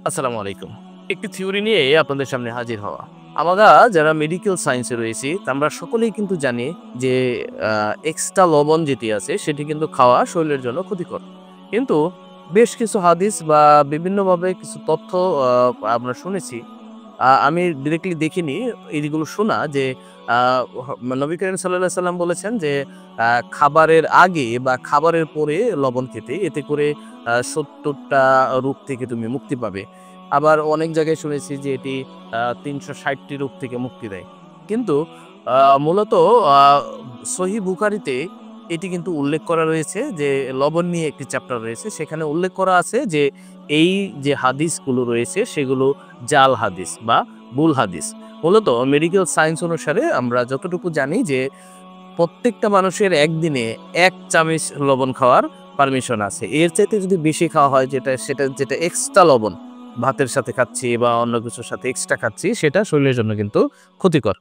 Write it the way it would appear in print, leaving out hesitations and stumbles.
আসসালামু আলাইকুম। একটি থিওরি নিয়ে আপনাদের সামনে হাজির হওয়া। আমরা যারা মেডিকেল সায়েন্সে রয়েছি, আমরা সকলেই কিন্তু জানি যে এক্সট্রা লবণ যেটি আছে সেটি কিন্তু খাওয়া শরীরের জন্য ক্ষতিকর। কিন্তু বেশ কিছু হাদিস বা বিভিন্নভাবে কিছু তথ্য আ আমরা শুনেছি। আমি ডিরেক্টলি দেখিনি, এইগুলো শোনা যে আ নবী করিম সাল্লাল্লাহু আলাইহি সাল্লাম বলেছেন যে আ খাবারের আগে বা খাবারের পরে লবণ খেতে, এতে করে ৭০ টা রোগ থেকে তুমি মুক্তি পাবে। আবার অনেক জায়গায় শুনেছি যে এটি ৩৬০ টি রোগ থেকে মুক্তি দেয়। কিন্তু আ মূলত আ সহিহ বুখারীতে এটি কিন্তু উল্লেখ করা রয়েছে যে লবণ নিয়ে একটি চ্যাপ্টার রয়েছে। সেখানে উল্লেখ করা আছে যে এই যে হাদিসগুলো রয়েছে সেগুলো জাল হাদিস বা ভুল হাদিস। মূলত মেডিকেল সায়েন্স অনুসারে আমরা যতটুকু জানি যে প্রত্যেকটা মানুষের একদিনে ১ চামচ লবণ খাওয়ার পারমিশন আছে। এর চাইতে যদি বেশি খাওয়া হয় যেটা এক্সট্রা লবণ, ভাতের সাথে খাচ্ছি বা অন্য কিছুর সাথে এক্সট্রা খাচ্ছি সেটা শরীরের জন্য কিন্তু ক্ষতিকর।